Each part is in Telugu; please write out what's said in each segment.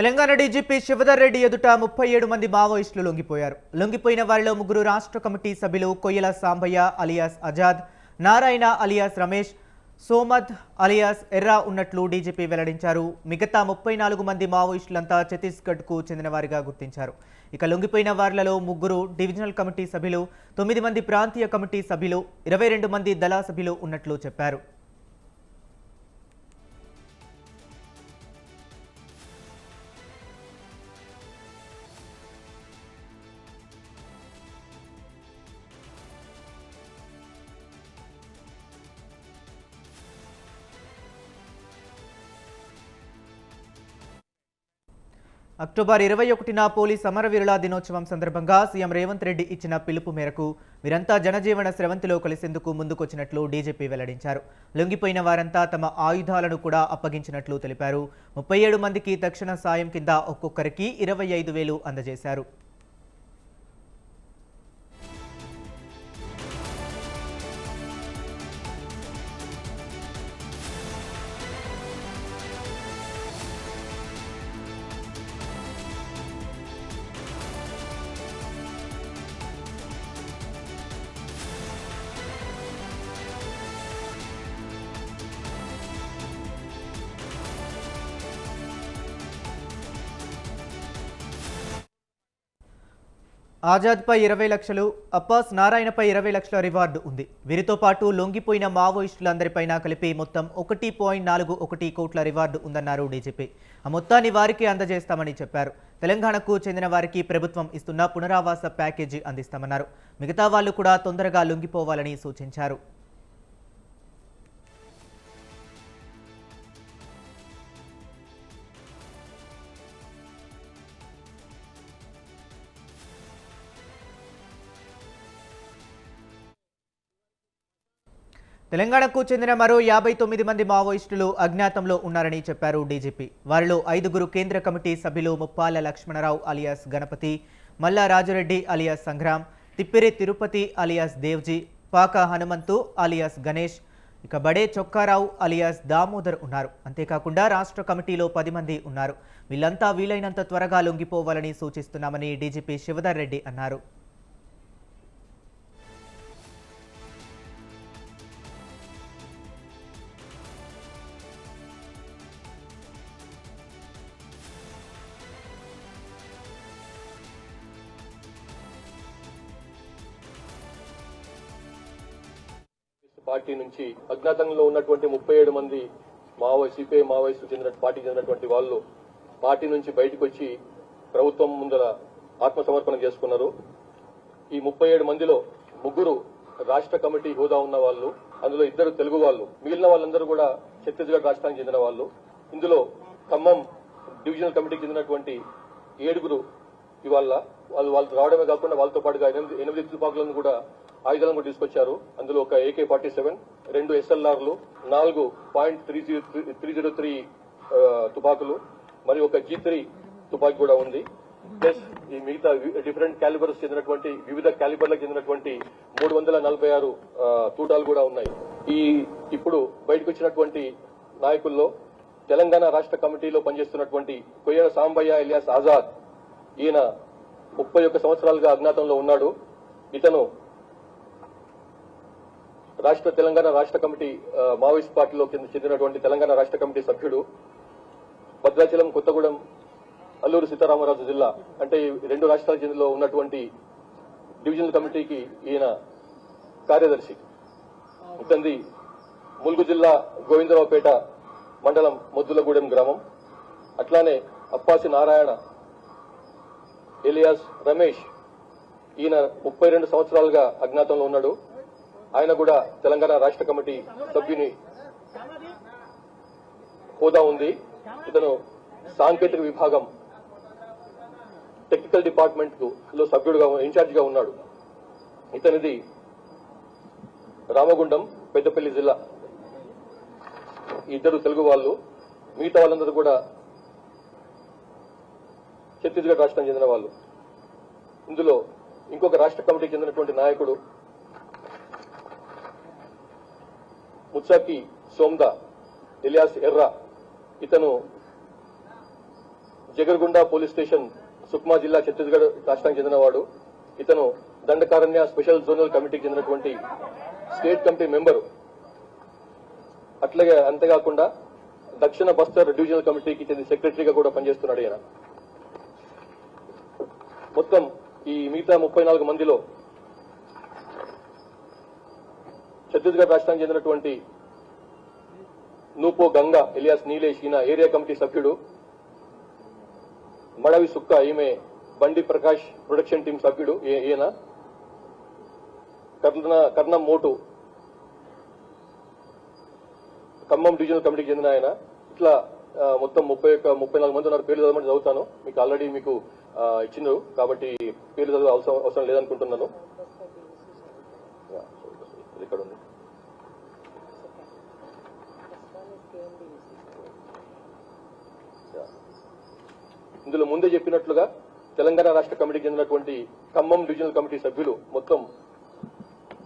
తెలంగాణ డీజీపీ శివధర్ రెడ్డి ఎదుట 37 మంది మావోయిస్టులు లొంగిపోయారు. లొంగిపోయిన వారిలో ముగ్గురు రాష్ట్ర కమిటీ సభ్యులు Koyyala Sambaiah alias Azad, Narayana alias Ramesh, Somad alias Erra ఉన్నట్లు డీజీపీ వెల్లడించారు. మిగతా 34 మంది మావోయిస్టులంతా ఛత్తీస్గఢ్కు చెందిన వారిగా గుర్తించారు. ఇక లొంగిపోయిన వారిలో ముగ్గురు డివిజనల్ కమిటీ సభ్యులు, 9 మంది ప్రాంతీయ కమిటీ సభ్యులు, 22 మంది దళ సభ్యులు ఉన్నట్లు చెప్పారు. అక్టోబర్ 21న పోలీస్ అమరవీరుల దినోత్సవం సందర్భంగా సీఎం రేవంత్ రెడ్డి ఇచ్చిన పిలుపు మేరకు వీరంతా జనజీవన స్రవంతిలో కలిసేందుకు ముందుకొచ్చినట్లు డీజీపీ వెల్లడించారు. లొంగిపోయిన వారంతా తమ ఆయుధాలను కూడా అప్పగించినట్లు తెలిపారు. 37 మందికి తక్షణ సాయం కింద ఒక్కొక్కరికి 25,000 అందజేశారు. ఆజాద్పై 20 లక్షలు, అబ్బాస్ నారాయణపై 20 లక్షల రివార్డు ఉంది. వీరితో పాటు లొంగిపోయిన మావోయిస్టులందరిపైన కలిపి మొత్తం 1.41 కోట్ల రివార్డు ఉందన్నారు డీజీపీ. ఆ మొత్తాన్ని వారికి అందజేస్తామని చెప్పారు. తెలంగాణకు చెందిన వారికి ప్రభుత్వం ఇస్తున్న పునరావాస ప్యాకేజీ అందిస్తామన్నారు. మిగతా వాళ్లు కూడా తొందరగా లొంగిపోవాలని సూచించారు. తెలంగాణకు చెందిన మరో 59 మంది మావోయిస్టులు అజ్ఞాతంలో ఉన్నారని చెప్పారు డీజీపీ. వారిలో 5 కేంద్ర కమిటీ సభ్యులు ముప్పాల లక్ష్మణరావు అలియాస్ గణపతి, మల్లా రాజురెడ్డి అలియాస్ సంగ్రామ్, తిప్పిరి తిరుపతి అలియాస్ దేవ్జీ, పాక హనుమంతు అలియాస్ గణేష్, ఇక బడే చొక్కారావు అలియాస్ దామోదర్ ఉన్నారు. అంతేకాకుండా రాష్ట్ర కమిటీలో 10 మంది ఉన్నారు. వీళ్ళంతా వీలైనంత త్వరగా లొంగిపోవాలని సూచిస్తున్నామని డీజీపీ శివధర్ రెడ్డి అన్నారు. పార్టీ నుంచి అజ్ఞాతంలో ఉన్నటువంటి 37 మంది సిపిఐ మావోయిస్టు పార్టీకి చెందినటువంటి వాళ్ళు పార్టీ నుంచి బయటకు వచ్చి ప్రభుత్వం ముందర ఆత్మసమర్పణ చేసుకున్నారు. ఈ 37 మందిలో 3 రాష్ట్ర కమిటీ హోదా ఉన్న వాళ్ళు, అందులో 2 తెలుగు వాళ్ళు, మిగిలిన వాళ్ళందరూ కూడా ఛత్తీస్గఢ్ రాష్ట్రానికి చెందిన వాళ్ళు. ఇందులో ఖమ్మం డివిజనల్ కమిటీకి చెందినటువంటి 7 ఇవాళ వాళ్ళు రావడమే కాకుండా వాళ్ళతో పాటుగా 8 తుపాకులను కూడా ఆయుధాలను కూడా తీసుకొచ్చారు. అందులో ఒక AK-47, 2 SLRలు, 4.303 తుపాకులు, మరియు ఒక G3 తుపాకి కూడా ఉంది. ప్లస్ ఈ మిగతా డిఫరెంట్ క్యాలిబర్స్ చెందినటువంటి వివిధ క్యాలిబర్లకు చెందినటువంటి 346 తూటాలు కూడా ఉన్నాయి. ఇప్పుడు బయటకు వచ్చినటువంటి నాయకుల్లో తెలంగాణ రాష్ట్ర కమిటీలో పనిచేస్తున్నటువంటి కొయ్యల సాంబయ్య అలియాస్ ఆజాద్, ఈయన 31 సంవత్సరాలుగా అజ్ఞాతంలో ఉన్నాడు. ఇతను తెలంగాణ రాష్ట్ర కమిటీ మావోయిస్ట్ పార్టీలో చెందినటువంటి తెలంగాణ రాష్ట్ర కమిటీ సభ్యుడు. భద్రాచలం, కొత్తగూడెం, అల్లూరు సీతారామరాజు జిల్లా అంటే 2 రాష్ట్రాల చెందిలో ఉన్నటువంటి డివిజనల్ కమిటీకి ఈయన కార్యదర్శి. ఇతంది ములుగు జిల్లా గోవిందరావుపేట మండలం మొద్దులగూడెం గ్రామం. అట్లానే అప్పాసి నారాయణ ఎలియాస్ రమేష్, ఈయన 32 సంవత్సరాలుగా అజ్ఞాతంలో ఉన్నాడు. ఆయన కూడా తెలంగాణ రాష్ట్ర కమిటీ సభ్యుని హోదా ఉంది. ఇతను సాంకేతిక విభాగం టెక్నికల్ డిపార్ట్మెంట్ లో సభ్యుడుగా ఇన్ఛార్జ్ గా ఉన్నాడు. ఇతనిది రామగుండం, పెద్దపల్లి జిల్లా. 2 తెలుగు వాళ్ళు, మిగతా వాళ్ళందరూ కూడా ఛత్తీస్గఢ్ రాష్ట్రానికి చెందిన వాళ్ళు. ఇందులో ఇంకొక రాష్ట్ర కమిటీకి చెందినటువంటి నాయకుడు ముత్సాకి సోమ్దా ఎలియాస్ ఎర్రా, ఇతను జగర్గుండా పోలీస్ స్టేషన్ సుక్మా జిల్లా ఛత్తీస్గఢ్ రాష్ట్రానికి చెందినవాడు. ఇతను దండకారణ్య స్పెషల్ జోనల్ కమిటీకి చెందినటువంటి స్టేట్ కమిటీ మెంబరు. అట్లాగే అంతేకాకుండా దక్షిణ బస్తర్ డివిజనల్ కమిటీకి చెందిన సెక్రటరీగా కూడా పనిచేస్తున్నాడు ఈయన. మొత్తం ఈ మిగతా 34 మందిలో ఛత్తీస్గఢ్ రాష్ట్రానికి చెందినటువంటి నూపో గంగా ఎలియాస్ నీలేష్ ఈయన ఏరియా కమిటీ సభ్యుడు. మడవి సుక్క ఈమె బండి ప్రకాష్ ప్రొడక్షన్ టీం సభ్యుడు ఈయన. కర్ణం మోటు ఖమ్మం డివిజనల్ కమిటీకి చెందిన ఆయన. ఇట్లా మొత్తం 34 మంది ఉన్నారు. పేర్లు చదవమని చదువుతాను, మీకు ఆల్రెడీ మీకు ఇచ్చిండ్రు కాబట్టి పేర్లు చదువు అవసరం లేదనుకుంటున్నాను. ఇక్కడ ఉంది. ఇందులో ముందే చెప్పినట్లుగా తెలంగాణ రాష్ట్ర కమిటీకి చెందినటువంటి ఖమ్మం డివిజనల్ కమిటీ సభ్యులు మొత్తం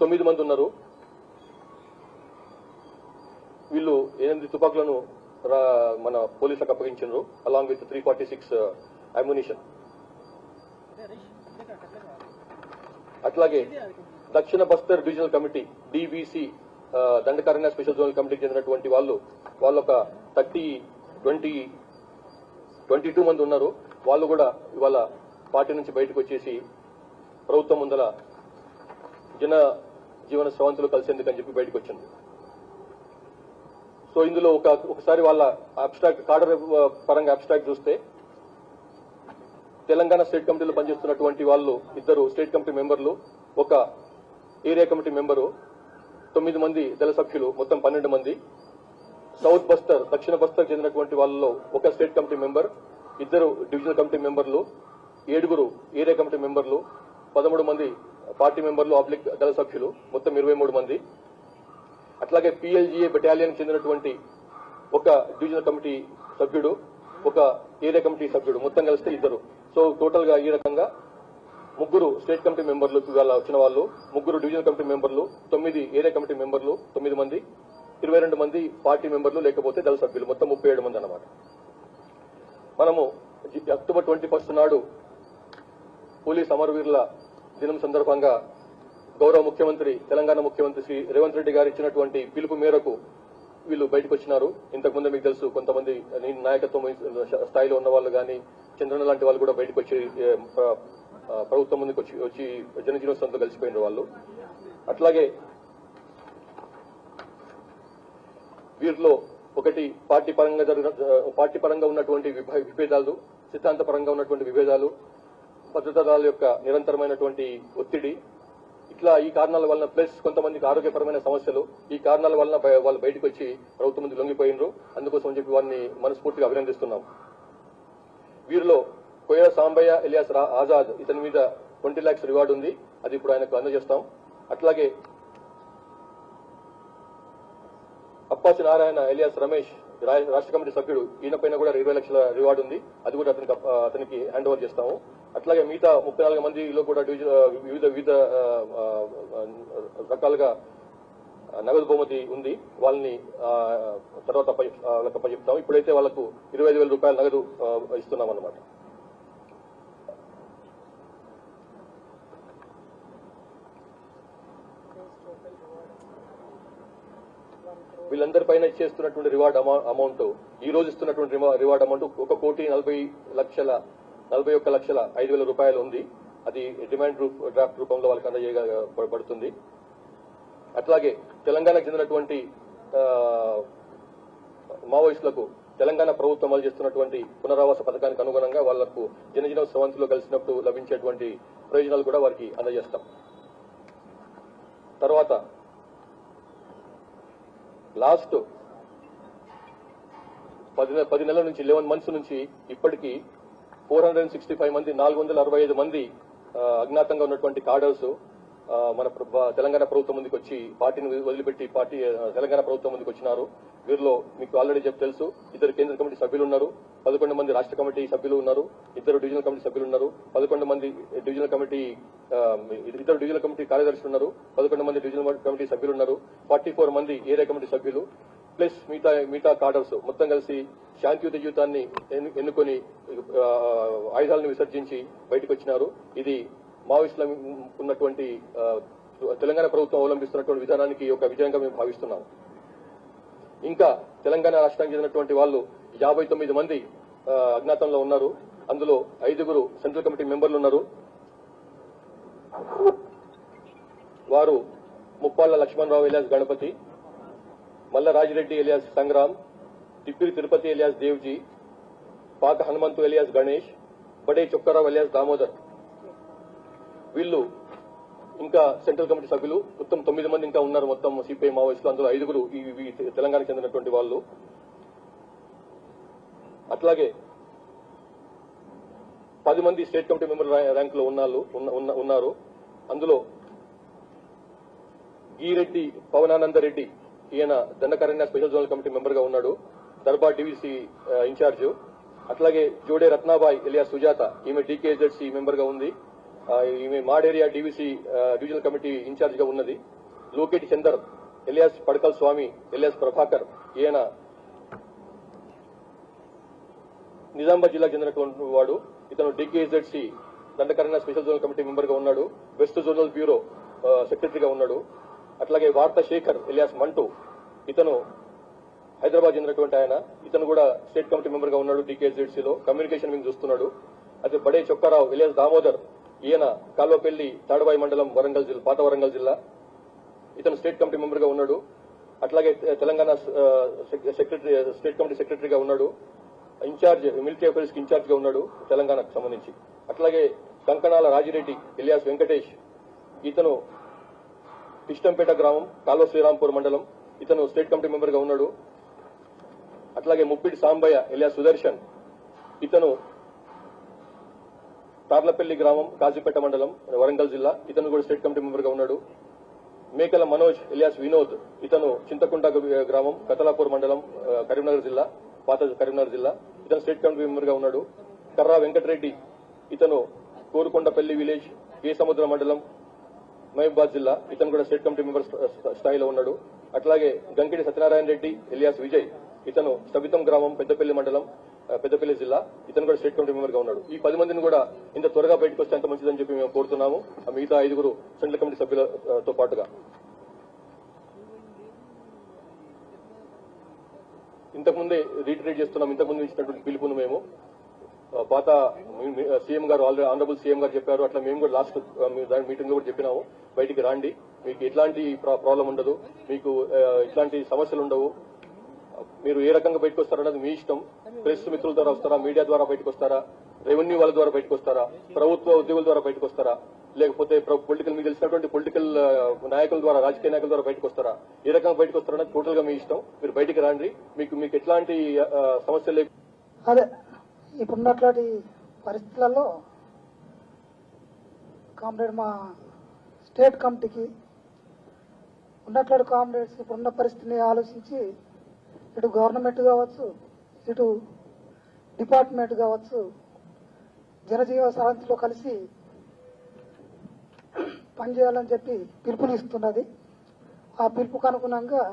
9 మంది ఉన్నారు. వీళ్ళు 8 తుపాకులను మన పోలీసులకు అప్పగించారు అలాంగ్ విత్ 346 అమ్యునిషన్. అట్లాగే దక్షిణ Bastar divisional committee DBC Dandakaranya special zonal కమిటీకి చెందినటువంటి వాళ్ళు ఒక 22 మంది ఉన్నారు. వాళ్ళు కూడా ఇవాళ పార్టీ నుంచి బయటకు వచ్చేసి ప్రభుత్వం ముందల జన జీవన స్రవంతులు కలిసేందుకని చెప్పి బయటకు వచ్చింది. సో ఇందులో ఒకసారి వాళ్ళ అబ్స్ట్రాక్ట్ కార్డర్ పరంగా అబ్స్ట్రాక్ట్ చూస్తే తెలంగాణ స్టేట్ కమిటీలో పనిచేస్తున్నటువంటి వాళ్ళు 2 స్టేట్ కమిటీ మెంబర్లు, ఒక ఏరియా కమిటీ మెంబరు, 9 మంది దళ సభ్యులు, మొత్తం 12 మంది. సౌత్ బస్తర్ దక్షిణ బస్తర్ చెందినటువంటి వాళ్ళలో ఒక state committee member, 2 divisional committee మెంబర్లు, 7 ఏరియా కమిటీ మెంబర్లు, 13 మంది పార్టీ మెంబర్లు ఆబ్లిక్ దళ సభ్యులు, మొత్తం 23 మంది. అట్లాగే పిఎల్జీఏ బెటాలియన్ చెందినటువంటి ఒక డివిజనల్ కమిటీ సభ్యుడు, ఒక ఏరియా కమిటీ సభ్యుడు, మొత్తం కలిస్తే 2. సో టోటల్ గా ఈ రకంగా 3 స్టేట్ కమిటీ మెంబర్లు ఇవాళ వచ్చిన వాళ్ళు, 3 డివిజనల్ కమిటీ మెంబర్లు, 9 ఏరియా కమిటీ మెంబర్లు, 9 మంది, 22 మంది పార్టీ మెంబర్లు లేకపోతే దళ సభ్యులు, మొత్తం 37 మంది అన్నమాట. మనము అక్టోబర్ 21 నాడు పోలీస్ అమరవీరుల దినం సందర్భంగా గౌరవ ముఖ్యమంత్రి తెలంగాణ ముఖ్యమంత్రి శ్రీ రేవంత్ రెడ్డి గారు ఇచ్చినటువంటి పిలుపు మేరకు వీళ్ళు బయటకు వచ్చినారు. ఇంతకుముందు మీకు తెలుసు కొంతమంది నాయకత్వం స్థాయిలో ఉన్న వాళ్ళు కానీ చంద్రన్న లాంటి వాళ్ళు కూడా బయటకు వచ్చి ప్రభుత్వం ముందుకు వచ్చి జనజీవనంతో కలిసిపోయిన వాళ్ళు. అట్లాగే వీరిలో ఒకటి పార్టీ పరంగా ఉన్నటువంటి విభేదాలు, సిద్ధాంత పరంగా ఉన్నటువంటి విభేదాలు, భద్రతా దళాల యొక్క నిరంతరమైనటువంటి ఒత్తిడి, ఇట్లా ఈ కారణాల వలన ప్లస్ కొంతమందికి ఆరోగ్యపరమైన సమస్యలు, ఈ కారణాల వలన వాళ్ళు బయటకు వచ్చి ప్రభుత్వం ముందు లొంగిపోయినరు. అందుకోసం చెప్పి వారిని మనస్ఫూర్తిగా అభినందిస్తున్నాం. వీరిలో కోయల సాంబయ్య ఎలియాస్ ఆజాద్, ఇతని మీద 20 lakhs రివార్డు ఉంది, అది ఇప్పుడు ఆయనకు అందజేస్తాం. అట్లాగే అప్పాచి నారాయణ ఎలియాస్ రమేష్ రాష్ట్ర కమిటీ సభ్యుడు, ఈయన పైన కూడా 20 లక్షల రివార్డు ఉంది, అది కూడా అతనికి హ్యాండ్ ఓవర్ చేస్తాము. అట్లాగే మిగతా 34 మందిలో కూడా వివిధ రకాలుగా నగదు బహుమతి ఉంది, వాళ్ళని తర్వాత వాళ్ళకి అప్పచెప్తాము. ఇప్పుడైతే వాళ్ళకు 25,000 రూపాయల నగదు ఇస్తున్నాం అన్నమాట. వీళ్ళందరిపైన ఇచ్చేస్తున్నటువంటి రివార్డ్ అమౌంట్, ఈ రోజు ఇస్తున్నటువంటి రివార్డ్ అమౌంట్ 1,41,05,000 రూపాయలు ఉంది. అది డిమాండ్ డ్రాఫ్ట్ రూపంలో వాళ్ళకి అందజేయబడుతుంది. అట్లాగే తెలంగాణకు చెందినటువంటి మావోయిస్టులకు తెలంగాణ ప్రభుత్వం అమలు చేస్తున్నటువంటి పునరావాస పథకానికి అనుగుణంగా వాళ్లకు జనజీవన స్రవంతిలో కలిసినప్పుడు లభించేటువంటి ప్రయోజనాలు కూడా వారికి అందజేస్తాం. తర్వాత లాస్ట్ 10 నెలల నుంచి 11 months నుంచి ఇప్పటికీ 465 మంది, 465 మంది అజ్ఞాతంగా ఉన్నటువంటి కాడర్స్ మన తెలంగాణ ప్రభుత్వం ముందుకు వచ్చి పార్టీని వదిలిపెట్టి తెలంగాణ ప్రభుత్వం ముందుకు వచ్చినారు. వీరిలో మీకు ఆల్రెడీ తెలుసు, 2 కేంద్ర కమిటీ సభ్యులు ఉన్నారు, 11 మంది రాష్ట్ర కమిటీ సభ్యులు ఉన్నారు, 2 డివిజనల్ కమిటీ సభ్యులు ఉన్నారు, 11 మంది డివిజనల్ కమిటీ 2 డివిజనల్ కమిటీ కార్యదర్శులు ఉన్నారు, 11 మంది డివిజనల్ కమిటీ సభ్యులు ఉన్నారు, 44 మంది ఏరియా కమిటీ సభ్యులు, ప్లస్ మిగతా కాడర్స్ మొత్తం కలిసి శాంతియుత జీవితాన్ని ఎన్నుకొని ఆయుధాలను విసర్జించి బయటకు వచ్చినారు. ఇది మావోయిస్టుల ఉన్నటువంటి తెలంగాణ ప్రభుత్వం అవలంబిస్తున్నటువంటి విధానానికి ఒక విజయంగా మేము భావిస్తున్నాము. ఇంకా తెలంగాణ రాష్ట్రానికి చెందినటువంటి వాళ్ళు 59 మంది అజ్ఞాతంలో ఉన్నారు. అందులో 5 సెంట్రల్ కమిటీ మెంబర్లు ఉన్నారు. వారు ముప్పాళ్ల లక్ష్మణరావు ఎలియాస్ గణపతి, మల్ల రాజిరెడ్డి ఎలియాస్ సంగ్రామ్, తిప్పిరి తిరుపతి ఎలియాస్ దేవ్జీ, పాక హనుమంతు ఎలియాస్ గణేష్, బడే చొక్కారావు ఎలియాస్ దామోదర్. వీళ్ళు ఇంకా సెంట్రల్ కమిటీ సభ్యులు మొత్తం 9 మంది ఇంకా ఉన్నారు. మొత్తం సిపిఐ మావోయిస్టులు, అందులో 5 ఈ తెలంగాణకు చెందినటువంటి వాళ్ళు. అట్లాగే 10 మంది స్టేట్ కమిటీ మెంబర్ ర్యాంకులో ఉన్నారు. అందులో గీరెడ్డి పవనానందరెడ్డి, ఈయన Dandakaranya special zonal committee member గా ఉన్నాడు, దర్బార్ డివిసి ఇన్ఛార్జ్. అట్లాగే జోడే రత్నాబాయ్ ఎలియాస్ సుజాత, ఈమె డీకేజెడ్సీ మెంబర్ గా ఉంది. ఈమె మాడేరియా డివిసి డివిజనల్ కమిటీ ఇన్ఛార్జ్ గా ఉన్నది. లోకేటి చందర్ ఎలియాస్ పడకల్ స్వామి ఎలియాస్ ప్రభాకర్, ఈయన నిజామాబాద్ జిల్లాకు చెందినటువంటి వాడు. ఇతను DKZC Dandakaranya special zonal committee member గా ఉన్నాడు. వెస్ట్ జోనల్ బ్యూరో సెక్రటరీగా ఉన్నాడు. అట్లాగే వార్తా శేఖర్ ఎలియాస్ మంటూ, ఇతను హైదరాబాద్ చెందినటువంటి ఆయన. ఇతను కూడా స్టేట్ కమిటీ మెంబర్ గా ఉన్నాడు. డీకేజెడ్సీలో కమ్యూనికేషన్ వింగ్ చూస్తున్నాడు. అయితే బడే చొక్కారావు ఎలియాస్ దామోదర్, ఈయన కాల్వపల్లి తాడబాయి మండలం వరంగల్ జిల్లా, పాత వరంగల్ జిల్లా. ఇతను స్టేట్ కమిటీ మెంబర్ గా ఉన్నాడు. అట్లాగే తెలంగాణ స్టేట్ కమిటీ సెక్రటరీగా ఉన్నాడు. ఇన్ఛార్జ్ మిలిటరీ అఫైర్స్ కి ఇన్ఛార్జ్ గా ఉన్నాడు తెలంగాణకు సంబంధించి. అట్లాగే కంకణాల రాజిరెడ్డి ఎలియాస్ వెంకటేష్, ఇతను ఇష్టంపేట గ్రామం, కాల్వ శ్రీరాంపూర్ మండలం. ఇతను స్టేట్ కమిటీ మెంబర్ గా ఉన్నాడు. అట్లాగే ముప్పిడి సాంబయ్య ఎలియాస్ సుదర్శన్, ఇతను తార్లపల్లి గ్రామం, కాజీపేట మండలం, వరంగల్ జిల్లా. ఇతను కూడా స్టేట్ కమిటీ మెంబర్ గా ఉన్నాడు. మేకల మనోజ్ ఎలియాస్ వినోద్, ఇతను చింతకుంట గ్రామం, కతలాపూర్ మండలం, కరీంనగర్ జిల్లా, పాత కరీంనగర్ జిల్లా. ఇతను స్టేట్ కమిటీ మెంబర్ గా ఉన్నాడు. కర్రా వెంకటరెడ్డి, ఇతను కోరుకొండపల్లి విలేజ్, కేసముద్ర మండలం, మహబూబాద్ జిల్లా. ఇతను కూడా స్టేట్ కమిటీ మెంబర్ స్థాయిలో ఉన్నాడు. అట్లాగే గంకిడి సత్యనారాయణ రెడ్డి ఎలియాస్ విజయ్, ఇతను సబితం గ్రామం, పెద్దపల్లి మండలం, పెద్దపల్లి జిల్లా. ఇతను కూడా స్టేట్ కమిటీ మెంబర్ గా ఉన్నాడు. ఈ 10 మందిని కూడా ఇంత త్వరగా బయటకు వస్తే అంత మంచిదని చెప్పి మేము కోరుతున్నాము. మిగతా 5 సెంట్రల్ కమిటీ సభ్యులతో పాటుగా. ఇంతకుముందే రీటరేట్ చేస్తున్నాం. ఇంతకుముందు ఇచ్చినటువంటి పిలుపును మేము పాత సీఎం గారు, ఆనరబుల్ సీఎం గారు చెప్పారు. అట్లా మేము కూడా లాస్ట్ మీటింగ్ లో కూడా చెప్పినాము, బయటికి రాండి, మీకు ఎట్లాంటి ప్రాబ్లం ఉండదు, మీకు ఇట్లాంటి సమస్యలు ఉండవు, మీరు ఏ రకంగా బయటకు వస్తారన్నది మీ ఇష్టం. ప్రెస్ మిత్రుల ద్వారా వస్తారా, మీడియా ద్వారా బయటకు వస్తారా, రెవెన్యూ వాళ్ళ ద్వారా బయటకు వస్తారా, ప్రభుత్వ ఉద్యోగుల ద్వారా బయటకు వస్తారా, లేకపోతే పొలిటికల్ మీకు తెలిసినటువంటి పొలిటికల్ నాయకుల ద్వారా, రాజకీయ నాయకుల ద్వారా బయటకు వస్తారా, ఏ రకంగా బయటకు వస్తారన్నది టోటల్ గా మీ ఇష్టం. మీరు బయటికి రాండి, మీకు ఎట్లాంటి సమస్యలు లేవు. అదే ఇప్పుడున్నట్లాంటి పరిస్థితులలో కామ్రేడ్ మా స్టేట్ కమిటీకి ఉన్నట్లాంటి కామ్రేడ్స్ ఇప్పుడున్న పరిస్థితిని ఆలోచించి ఇటు గవర్నమెంట్ కావచ్చు, ఇటు డిపార్ట్మెంట్ కావచ్చు, జనజీవన సరళిలో కలిసి పనిచేయాలని చెప్పి పిలుపునిస్తున్నది. ఆ పిలుపుకు అనుగుణంగా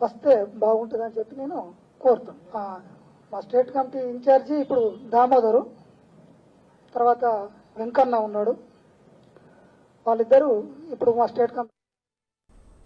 వస్తే బాగుంటుందని చెప్పి నేను కోరుతున్నాను. మా స్టేట్ కమిటీ ఇన్ఛార్జి ఇప్పుడు దామోదరు, తర్వాత వెంకన్న ఉన్నాడు. వాళ్ళిద్దరూ ఇప్పుడు మా స్టేట్ కమిటీ